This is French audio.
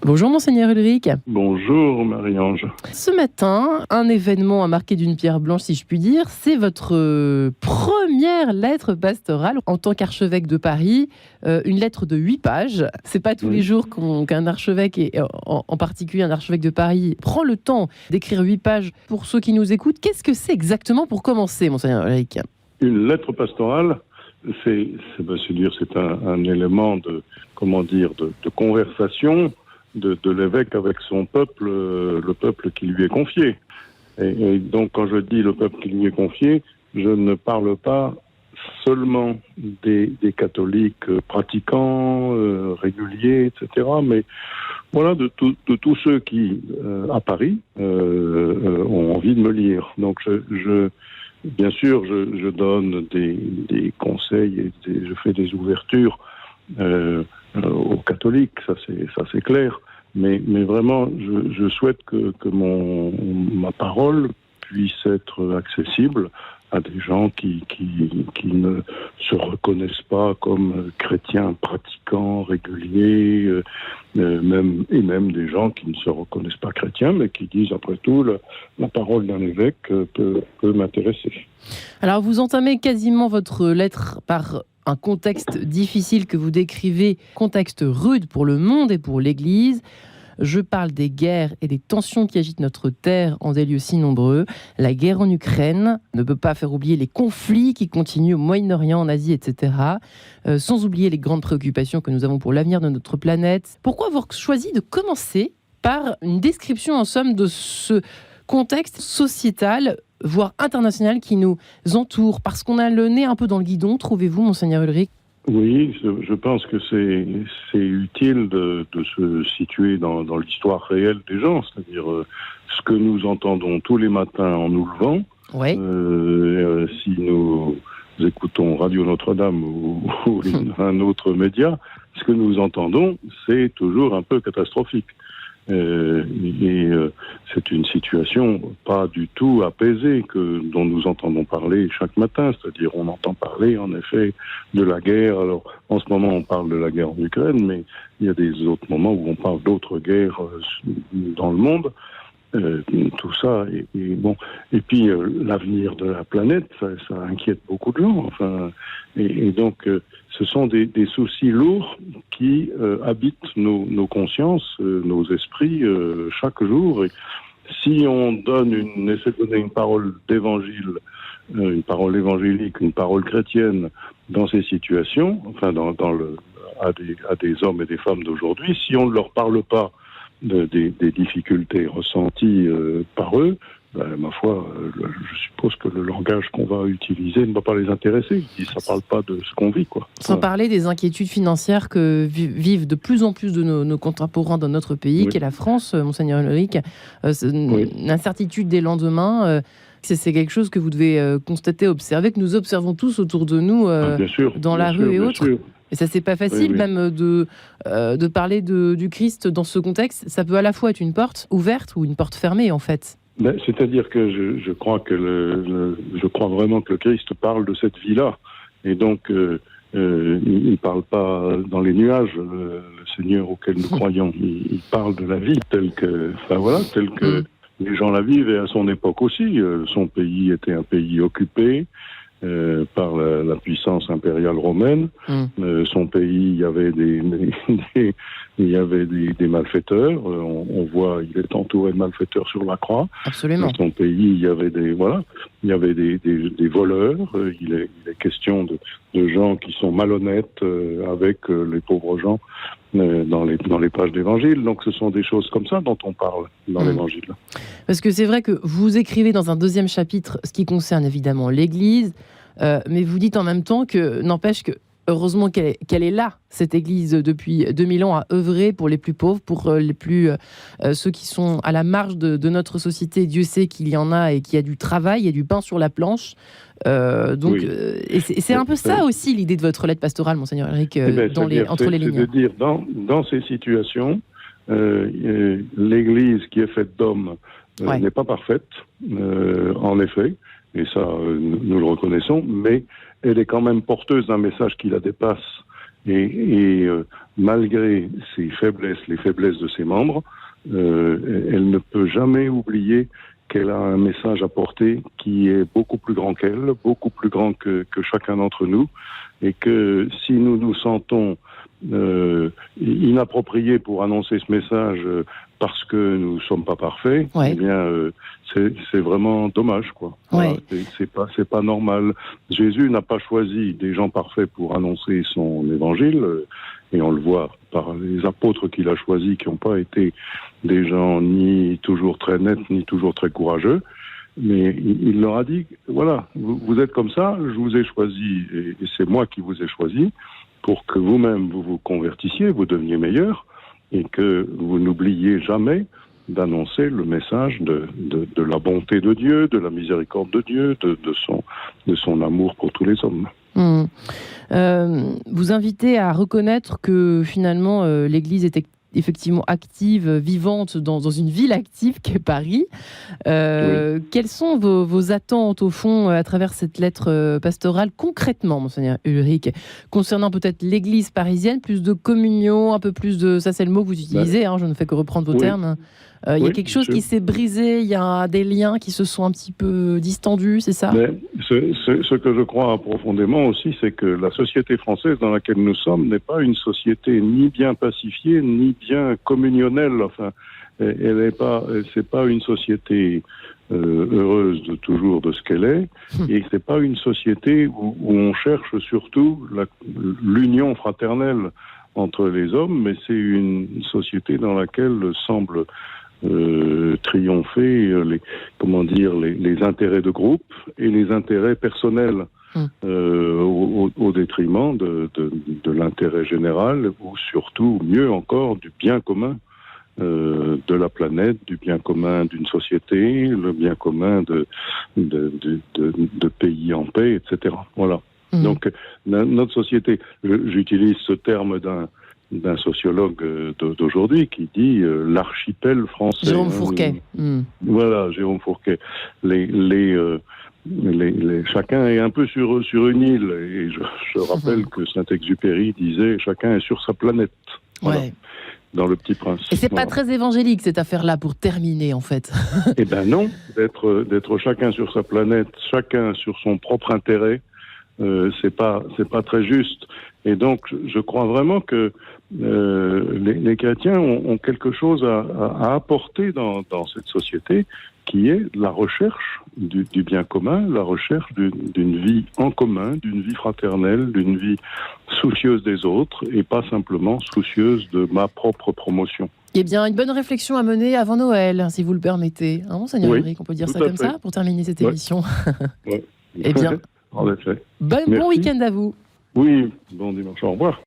Bonjour Monseigneur Ulrich. Bonjour Marie-Ange. Ce matin, un événement a marqué d'une pierre blanche, si je puis dire. C'est votre première lettre pastorale en tant qu'archevêque de Paris. Une lettre de 8 pages. C'est pas tous les jours qu'un archevêque, et en particulier un archevêque de Paris, prend le temps d'écrire 8 pages. Pour ceux qui nous écoutent, qu'est-ce que c'est exactement pour commencer, Monseigneur Ulrich ? Une lettre pastorale, c'est un élément de conversation de l'évêque avec son peuple, le peuple qui lui est confié. Et donc, quand je dis le peuple qui lui est confié, je ne parle pas seulement des catholiques pratiquants, réguliers, etc., mais voilà, de tous ceux qui, à Paris, ont envie de me lire. Donc, bien sûr, je donne des conseils et je fais des ouvertures aux catholiques, ça c'est clair. Mais vraiment, je souhaite que ma parole puisse être accessible à des gens qui ne se reconnaissent pas comme chrétiens pratiquants, réguliers, même des gens qui ne se reconnaissent pas chrétiens, mais qui disent, après tout, la parole d'un évêque peut m'intéresser. Alors, vous entamez quasiment votre lettre par un contexte difficile que vous décrivez, contexte rude pour le monde et pour l'Église. Je parle des guerres et des tensions qui agitent notre terre en des lieux si nombreux. La guerre en Ukraine ne peut pas faire oublier les conflits qui continuent au Moyen-Orient, en Asie, etc. Sans oublier les grandes préoccupations que nous avons pour l'avenir de notre planète. Pourquoi avoir choisi de commencer par une description, en somme, de ce contexte sociétal, voire international, qui nous entoure? Parce qu'on a le nez un peu dans le guidon, trouvez-vous, Monseigneur Ulrich? Oui, je pense que c'est utile de se situer dans l'histoire réelle des gens, c'est-à-dire ce que nous entendons tous les matins en nous levant. Ouais. Si nous écoutons Radio Notre-Dame ou un autre média, ce que nous entendons, c'est toujours un peu catastrophique. C'est une situation pas du tout apaisée dont nous entendons parler chaque matin, c'est-à-dire on entend parler en effet de la guerre. Alors en ce moment on parle de la guerre en Ukraine, mais il y a des autres moments où on parle d'autres guerres dans le monde. Tout ça et bon, et puis l'avenir de la planète, ça inquiète beaucoup de gens, enfin, et donc ce sont des soucis lourds qui habitent nos consciences, nos esprits chaque jour. Et si on essaie de donner une parole d'évangile, une parole évangélique, une parole chrétienne dans ces situations, enfin à des hommes et des femmes d'aujourd'hui, si on ne leur parle pas des difficultés ressenties par eux, ma foi, je suppose que le langage qu'on va utiliser ne va pas les intéresser. Ça ne parle pas de ce qu'on vit, quoi. Sans parler des inquiétudes financières que vivent de plus en plus de nos contemporains dans notre pays, qu'est la France, Monseigneur Ulrich. L'incertitude des lendemains, c'est quelque chose que vous devez constater, observer, que nous observons tous autour de nous, dans la rue et autres. Et ça, c'est pas facile, même de parler du Christ dans ce contexte. Ça peut à la fois être une porte ouverte ou une porte fermée, en fait. C'est-à-dire que je crois vraiment que le Christ parle de cette vie-là. Et donc, il ne parle pas dans les nuages, le Seigneur auquel nous croyons. Il parle de la vie telle que les gens la vivent, et à son époque aussi. Son pays était un pays occupé par la puissance impériale romaine. Son pays, il y avait des malfaiteurs. On voit, il est entouré de malfaiteurs sur la croix. Absolument. Dans son pays, il y avait des voleurs. Il est question de gens qui sont malhonnêtes avec les pauvres gens dans les pages d'évangile. Donc ce sont des choses comme ça dont on parle dans l'évangile. Parce que c'est vrai que vous écrivez dans un deuxième chapitre ce qui concerne évidemment l'Église, mais vous dites en même temps que, n'empêche que, heureusement qu'elle est là, cette Église, depuis 2000 ans, à œuvrer pour les plus pauvres, pour ceux qui sont à la marge de notre société. Dieu sait qu'il y en a et qu'il y a du travail, il y a du pain sur la planche. Et c'est un peu ça aussi l'idée de votre lettre pastorale, Monseigneur Ulrich, entre les lignes. C'est-à-dire, dans ces situations, l'Église qui est faite d'hommes n'est pas parfaite, en effet, et ça, nous le reconnaissons, mais elle est quand même porteuse d'un message qui la dépasse Malgré ses faiblesses, les faiblesses de ses membres, elle ne peut jamais oublier qu'elle a un message à porter qui est beaucoup plus grand qu'elle, beaucoup plus grand que chacun d'entre nous, et que si nous nous sentons inappropriés pour annoncer ce message parce que nous ne sommes pas parfaits, Ouais. eh bien, c'est vraiment dommage, quoi. Ouais. Voilà, c'est pas normal. Jésus n'a pas choisi des gens parfaits pour annoncer son évangile, et on le voit par les apôtres qu'il a choisis, qui n'ont pas été des gens ni toujours très nets, ni toujours très courageux. Mais il leur a dit, voilà, vous êtes comme ça, je vous ai choisi, et c'est moi qui vous ai choisi, pour que vous-même vous vous convertissiez, vous deveniez meilleur, et que vous n'oubliez jamais d'annoncer le message de la bonté de Dieu, de la miséricorde de Dieu, de son amour pour tous les hommes. Vous invitez à reconnaître que finalement l'Église était effectivement active, vivante dans une ville active qu'est Paris. Oui. Quelles sont vos attentes au fond à travers cette lettre pastorale concrètement, Monseigneur Ulrich, concernant peut-être l'Église parisienne, plus de communion, un peu plus de... Ça c'est le mot que vous utilisez, je ne fais que reprendre vos termes. Il y a quelque chose qui s'est brisé, il y a des liens qui se sont un petit peu distendus, c'est ça? Mais ce que je crois profondément aussi, c'est que la société française dans laquelle nous sommes n'est pas une société ni bien pacifiée, ni bien communionnelle. Enfin, c'est pas une société heureuse toujours de ce qu'elle est, et c'est pas une société où on cherche surtout l'union fraternelle entre les hommes, mais c'est une société dans laquelle semble triompher les intérêts de groupe et les intérêts personnels au détriment de l'intérêt général, ou surtout, mieux encore, du bien commun de la planète, du bien commun d'une société, le bien commun de pays en paix, etc. Voilà. Donc, notre société, j'utilise ce terme d'un sociologue d'aujourd'hui qui dit l'archipel français. Jérôme Fourquet. Voilà, Jérôme Fourquet. Chacun est un peu sur une île, et je rappelle que Saint-Exupéry disait chacun est sur sa planète. Voilà. Ouais. Dans Le Petit Prince. Et c'est pas très évangélique cette affaire-là pour terminer en fait. Eh ben non, d'être chacun sur sa planète, chacun sur son propre intérêt, c'est pas très juste. Et donc je crois vraiment que les chrétiens ont quelque chose à apporter dans cette société, qui est la recherche du bien commun, la recherche d'une vie en commun, d'une vie fraternelle, d'une vie soucieuse des autres, et pas simplement soucieuse de ma propre promotion. Eh bien, une bonne réflexion à mener avant Noël, si vous le permettez. Monseigneur Ulrich, on peut dire ça comme ça pour terminer cette émission. Ouais. Eh bien, en effet. Bon week-end à vous. Oui, bon dimanche, au revoir.